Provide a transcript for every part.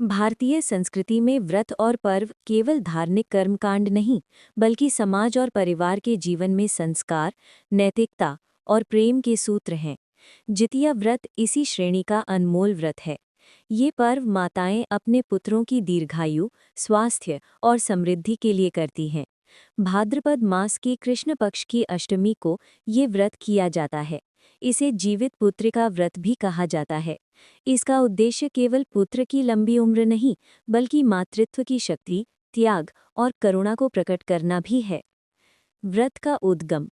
भारतीय संस्कृति में व्रत और पर्व केवल धार्मिक कर्मकांड नहीं, बल्कि समाज और परिवार के जीवन में संस्कार, नैतिकता और प्रेम के सूत्र हैं। जितिया व्रत इसी श्रेणी का अनमोल व्रत है। ये पर्व माताएं अपने पुत्रों की दीर्घायु, स्वास्थ्य और समृद्धि के लिए करती हैं। भाद्रपद मास की कृष्ण पक्ष की अष्टमी को ये व्रत किया जाता है। इसे जीवित पुत्रिका व्रत भी कहा जाता है। इसका उद्देश्य केवल पुत्र की लंबी उम्र नहीं, बल्कि मातृत्व की शक्ति, त्याग और करुणा को प्रकट करना भी है। व्रत का उद्गम।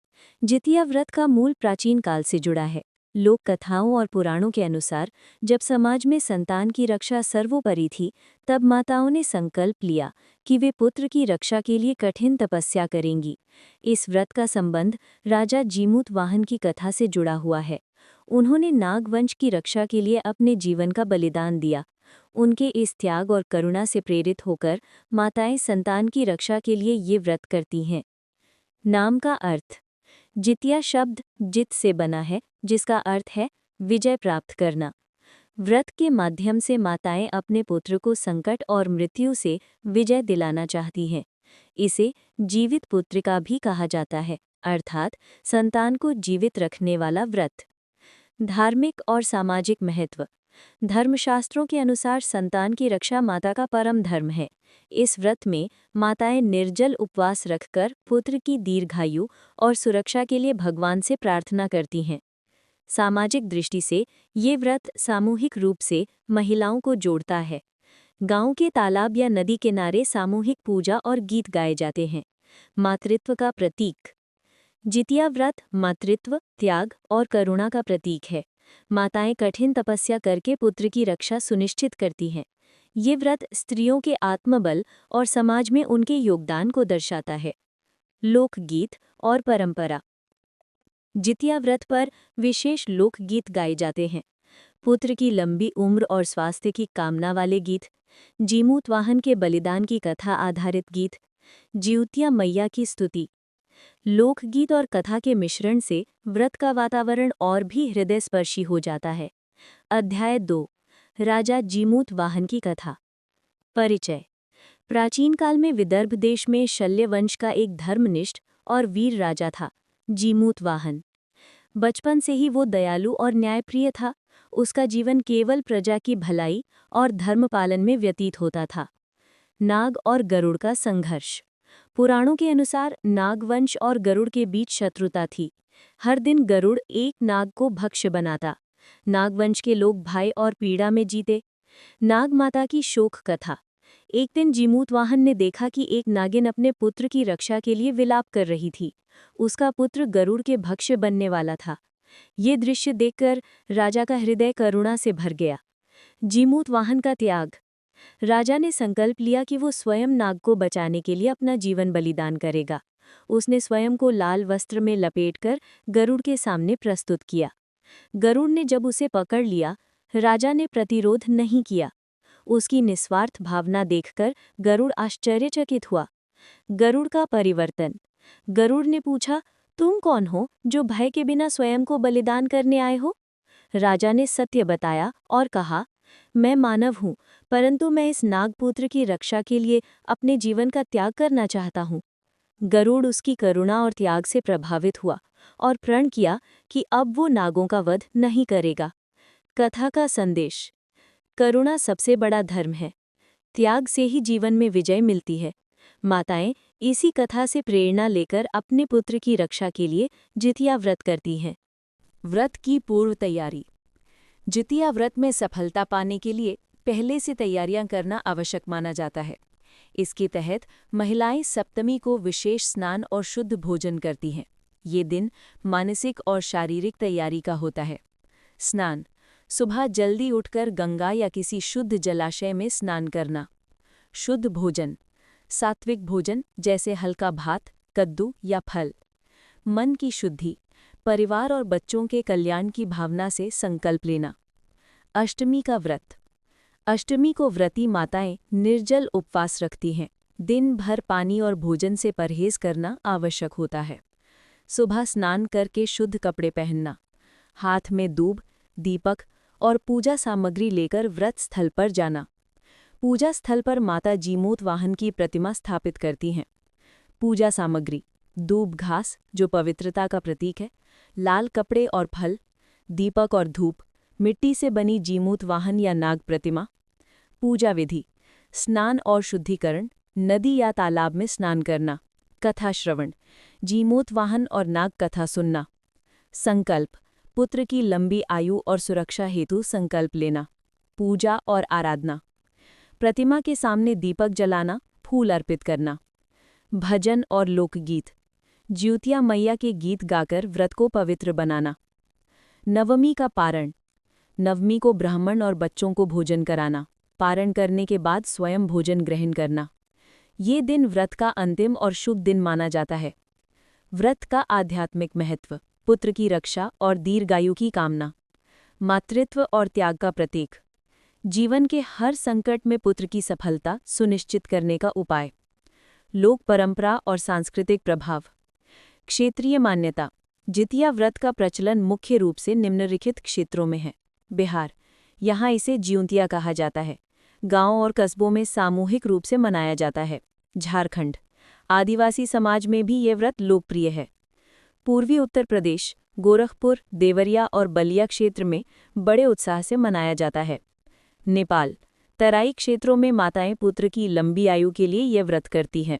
जितिया व्रत का मूल प्राचीन काल से जुड़ा है। लोक कथाओं और पुराणों के अनुसार जब समाज में संतान की रक्षा सर्वोपरि थी, तब माताओं ने संकल्प लिया कि वे पुत्र की रक्षा के लिए कठिन तपस्या करेंगी। इस व्रत का संबंध राजा जीमूत वाहन की कथा से जुड़ा हुआ है। उन्होंने नागवंश की रक्षा के लिए अपने जीवन का बलिदान दिया। उनके इस त्याग और करुणा से प्रेरित होकर माताएं संतान की रक्षा के लिए ये व्रत करती हैं। नाम का अर्थ। जितिया शब्द जित से बना है, जिसका अर्थ है विजय प्राप्त करना। व्रत के माध्यम से माताएं अपने पुत्र को संकट और मृत्यु से विजय दिलाना चाहती हैं। इसे जीवित पुत्रिका भी कहा जाता है, अर्थात संतान को जीवित रखने वाला व्रत। धार्मिक और सामाजिक महत्व। धर्मशास्त्रों के अनुसार संतान की रक्षा माता का परम धर्म है। इस व्रत में माताएं निर्जल उपवास रखकर पुत्र की दीर्घायु और सुरक्षा के लिए भगवान से प्रार्थना करती हैं। सामाजिक दृष्टि से ये व्रत सामूहिक रूप से महिलाओं को जोड़ता है। गांव के तालाब या नदी किनारे सामूहिक पूजा और गीत गाए जाते हैं। मातृत्व का प्रतीक। जितिया व्रत मातृत्व, त्याग और करुणा का प्रतीक है। माताएं कठिन तपस्या करके पुत्र की रक्षा सुनिश्चित करती हैं। ये व्रत स्त्रियों के आत्मबल और समाज में उनके योगदान को दर्शाता है। लोकगीत और परंपरा। जितिया व्रत पर विशेष लोकगीत गाए जाते हैं। पुत्र की लंबी उम्र और स्वास्थ्य की कामना वाले गीत, जीमूत वाहन के बलिदान की कथा आधारित गीत, जिउतिया मैया की स्तुति। लोकगीत और कथा के मिश्रण से व्रत का वातावरण और भी हृदयस्पर्शी हो जाता है। अध्याय 2। राजा जीमूत वाहन की कथा। परिचय। प्राचीन काल में विदर्भ देश में शल्य वंश का एक धर्मनिष्ठ और वीर राजा था, जीमूत वाहन। बचपन से ही वो दयालु और न्यायप्रिय था। उसका जीवन केवल प्रजा की भलाई और धर्म पालन में व्यतीत होता था। नाग और गरुड़ का संघर्ष। पुराणों के अनुसार नागवंश और गरुड़ के बीच शत्रुता थी। हर दिन गरुड़ एक नाग को भक्ष्य बनाता। नागवंश के लोग भय और पीड़ा में जीते। नाग माता की शोक कथा। एक दिन जीमूत वाहन ने देखा कि एक नागिन अपने पुत्र की रक्षा के लिए विलाप कर रही थी। उसका पुत्र गरुड़ के भक्ष्य बनने वाला था। ये दृश्य देखकर राजा का हृदय करुणा से भर गया। जीमूत वाहन का त्याग। राजा ने संकल्प लिया कि वो स्वयं नाग को बचाने के लिए अपना जीवन बलिदान करेगा। उसने स्वयं को लाल वस्त्र में लपेटकर गरुड़ के सामने प्रस्तुत किया। गरुड़ ने जब उसे पकड़ लिया, राजा ने प्रतिरोध नहीं किया। उसकी निस्वार्थ भावना देखकर गरुड़ आश्चर्यचकित हुआ। गरुड़ का परिवर्तन। गरुड़ ने पूछा, तुम कौन हो जो भय के बिना स्वयं को बलिदान करने आए हो? राजा ने सत्य बताया और कहा, मैं मानव हूँ, परंतु मैं इस नागपुत्र की रक्षा के लिए अपने जीवन का त्याग करना चाहता हूँ। गरुड़ उसकी करुणा और त्याग से प्रभावित हुआ और प्रण किया कि अब वो नागों का वध नहीं करेगा। कथा का संदेश। करुणा सबसे बड़ा धर्म है। त्याग से ही जीवन में विजय मिलती है। माताएं इसी कथा से प्रेरणा लेकर अपने पुत्र की रक्षा के लिए जितिया व्रत करती हैं। व्रत की पूर्व तैयारी। जितिया व्रत में सफलता पाने के लिए पहले से तैयारियां करना आवश्यक माना जाता है। इसके तहत महिलाएं सप्तमी को विशेष स्नान और शुद्ध भोजन करती हैं। ये दिन मानसिक और शारीरिक तैयारी का होता है। स्नान। सुबह जल्दी उठकर गंगा या किसी शुद्ध जलाशय में स्नान करना। शुद्ध भोजन। सात्विक भोजन जैसे हल्का भात, कद्दू या फल। मन की शुद्धि। परिवार और बच्चों के कल्याण की भावना से संकल्प लेना। अष्टमी का व्रत। अष्टमी को व्रती माताएं निर्जल उपवास रखती हैं। दिन भर पानी और भोजन से परहेज करना आवश्यक होता है। सुबह स्नान करके शुद्ध कपड़े पहनना। हाथ में दूब, दीपक और पूजा सामग्री लेकर व्रत स्थल पर जाना। पूजा स्थल पर माता जीमूत वाहन की प्रतिमा स्थापित करती हैं। पूजा सामग्री: दूब घास जो पवित्रता का प्रतीक है, लाल कपड़े और फल, दीपक और धूप, मिट्टी से बनी जीमूत वाहन या नाग प्रतिमा। पूजा विधि: स्नान और शुद्धिकरण, नदी या तालाब में स्नान करना, कथा श्रवण, जीमूत वाहन और नाग कथा सुनना। संकल्प: पुत्र की लंबी आयु और सुरक्षा हेतु संकल्प लेना। पूजा और आराधना: प्रतिमा के सामने दीपक जलाना, फूल अर्पित करना। भजन और लोकगीत: ज्योतिया मैया के गीत गाकर व्रत को पवित्र बनाना। नवमी का पारण: नवमी को ब्राह्मण और बच्चों को भोजन कराना, पारण करने के बाद स्वयं भोजन ग्रहण करना। ये दिन व्रत का अंतिम और शुभ दिन माना जाता है। व्रत का आध्यात्मिक महत्व: पुत्र की रक्षा और दीर्घायु की कामना। मातृत्व और त्याग का प्रतीक: जीवन के हर संकट में पुत्र की सफलता सुनिश्चित करने का उपाय। लोक परंपरा और सांस्कृतिक प्रभाव: क्षेत्रीय मान्यता: जितिया व्रत का प्रचलन मुख्य रूप से निम्नलिखित क्षेत्रों में है। बिहार, यहाँ इसे ज्यूंतिया कहा जाता है। गांव और कस्बों में सामूहिक रूप से मनाया जाता है। झारखंड, आदिवासी समाज में भी ये व्रत लोकप्रिय है। पूर्वी उत्तर प्रदेश, गोरखपुर, देवरिया और बलिया क्षेत्र में बड़े उत्साह से मनाया जाता है। नेपाल, तराई क्षेत्रों में माताएं पुत्र की लंबी आयु के लिए यह व्रत करती हैं।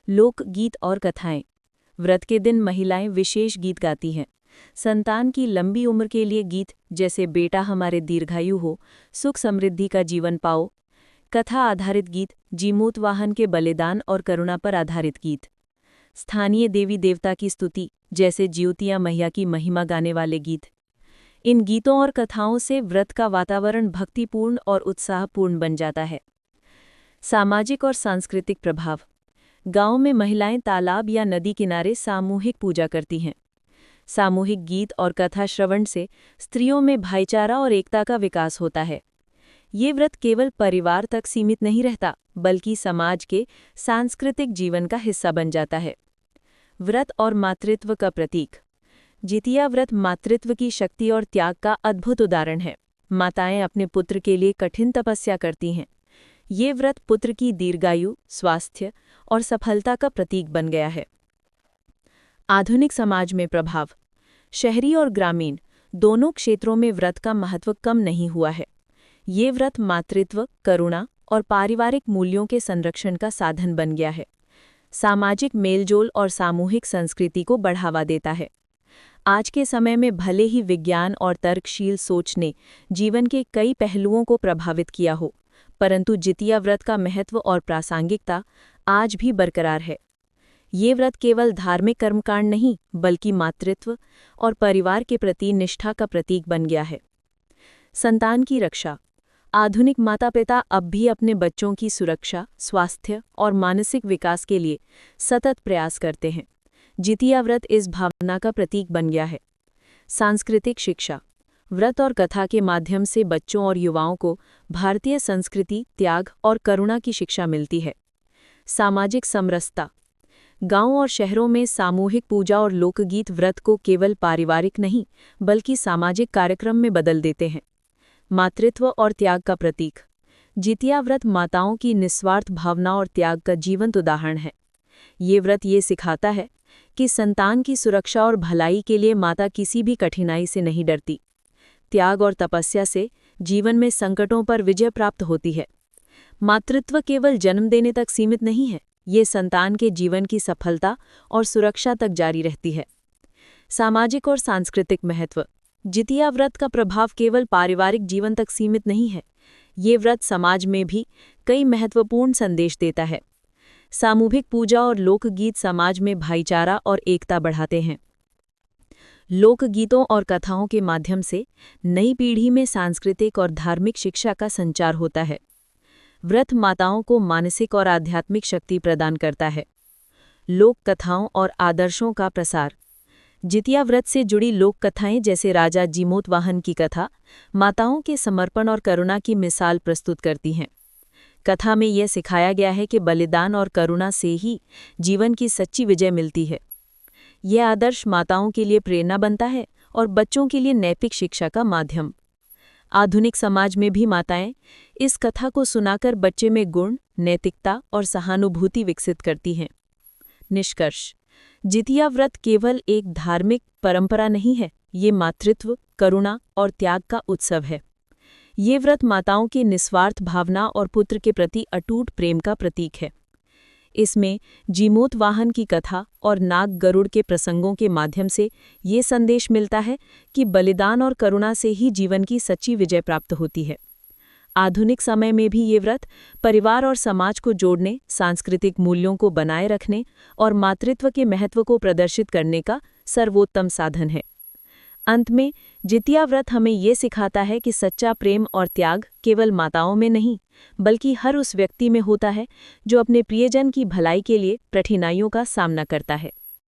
लोक गीत और कथाएं: व्रत के दिन महिलाएं विशेष गीत गाती हैं। संतान की लंबी उम्र के लिए गीत जैसे बेटा हमारे दीर्घायु हो, सुख समृद्धि का जीवन पाओ। कथा आधारित गीत: जीमूत वाहन के बलिदान और करुणा पर आधारित गीत। स्थानीय देवी देवता की स्तुति जैसे ज्योतिया मैया की महिमा गाने वाले गीत। इन गीतों और कथाओं से व्रत का वातावरण भक्तिपूर्ण और उत्साहपूर्ण बन जाता है। सामाजिक और सांस्कृतिक प्रभाव: गांव में महिलाएं तालाब या नदी किनारे सामूहिक पूजा करती हैं। सामूहिक गीत और कथा श्रवण से स्त्रियों में भाईचारा और एकता का विकास होता है। ये व्रत केवल परिवार तक सीमित नहीं रहता, बल्कि समाज के सांस्कृतिक जीवन का हिस्सा बन जाता है। व्रत और मातृत्व का प्रतीक: जितिया व्रत मातृत्व की शक्ति और त्याग का अद्भुत उदाहरण है। माताएं अपने पुत्र के लिए कठिन तपस्या करती हैं। ये व्रत पुत्र की दीर्घायु, स्वास्थ्य और सफलता का प्रतीक बन गया है। आधुनिक समाज में प्रभाव: शहरी और ग्रामीण दोनों क्षेत्रों में व्रत का महत्व कम नहीं हुआ है। ये व्रत मातृत्व, करुणा और पारिवारिक मूल्यों के संरक्षण का साधन बन गया है। सामाजिक मेलजोल और सामूहिक संस्कृति को बढ़ावा देता है। आज के समय में भले ही विज्ञान और तर्कशील सोच ने जीवन के कई पहलुओं को प्रभावित किया हो, परंतु जितिया व्रत का महत्व और प्रासंगिकता आज भी बरकरार है। ये व्रत केवल धार्मिक कर्मकांड नहीं, बल्कि मातृत्व और परिवार के प्रति निष्ठा का प्रतीक बन गया है। संतान की रक्षा: आधुनिक माता-पिता अब भी अपने बच्चों की सुरक्षा, स्वास्थ्य और मानसिक विकास के लिए सतत प्रयास करते हैं। जितिया व्रत इस भावना का प्रतीक बन गया है। सांस्कृतिक शिक्षा: व्रत और कथा के माध्यम से बच्चों और युवाओं को भारतीय संस्कृति, त्याग और करुणा की शिक्षा मिलती है। सामाजिक समरसता: गांव और शहरों में सामूहिक पूजा और लोकगीत व्रत को केवल पारिवारिक नहीं, बल्कि सामाजिक कार्यक्रम में बदल देते हैं। मातृत्व और त्याग का प्रतीक: जितिया व्रत माताओं की निस्वार्थ भावना और त्याग का जीवंत उदाहरण है। ये व्रत ये सिखाता है कि संतान की सुरक्षा और भलाई के लिए माता किसी भी कठिनाई से नहीं डरती। त्याग और तपस्या से जीवन में संकटों पर विजय प्राप्त होती है। मातृत्व केवल जन्म देने तक सीमित नहीं है, ये संतान के जीवन की सफलता और सुरक्षा तक जारी रहती है। सामाजिक और सांस्कृतिक महत्व: जितिया व्रत का प्रभाव केवल पारिवारिक जीवन तक सीमित नहीं है, ये व्रत समाज में भी कई महत्वपूर्ण संदेश देता है। सामूहिक पूजा और लोकगीत समाज में भाईचारा और एकता बढ़ाते हैं। लोकगीतों और कथाओं के माध्यम से नई पीढ़ी में सांस्कृतिक और धार्मिक शिक्षा का संचार होता है। व्रत माताओं को मानसिक और आध्यात्मिक शक्ति प्रदान करता है। लोक कथाओं और आदर्शों का प्रसार: जितिया व्रत से जुड़ी लोक कथाएं जैसे राजा जीमूत वाहन की कथा माताओं के समर्पण और करुणा की मिसाल प्रस्तुत करती हैं। कथा में यह सिखाया गया है कि बलिदान और करुणा से ही जीवन की सच्ची विजय मिलती है। यह आदर्श माताओं के लिए प्रेरणा बनता है और बच्चों के लिए नैतिक शिक्षा का माध्यम। आधुनिक समाज में भी माताएं इस कथा को सुनाकर बच्चे में गुण, नैतिकता और सहानुभूति विकसित करती हैं। निष्कर्ष: जितिया व्रत केवल एक धार्मिक परंपरा नहीं है, ये मातृत्व, करुणा और त्याग का उत्सव है। ये व्रत माताओं की निस्वार्थ भावना और पुत्र के प्रति अटूट प्रेम का प्रतीक है। इसमें जीमूत वाहन की कथा और नाग गरुड़ के प्रसंगों के माध्यम से ये संदेश मिलता है कि बलिदान और करुणा से ही जीवन की सच्ची विजय प्राप्त होती है। आधुनिक समय में भी ये व्रत परिवार और समाज को जोड़ने, सांस्कृतिक मूल्यों को बनाए रखने और मातृत्व के महत्व को प्रदर्शित करने का सर्वोत्तम साधन है। अंत में जितिया व्रत हमें ये सिखाता है कि सच्चा प्रेम और त्याग केवल माताओं में नहीं, बल्कि हर उस व्यक्ति में होता है जो अपने प्रियजन की भलाई के लिए कठिनाइयों का सामना करता है।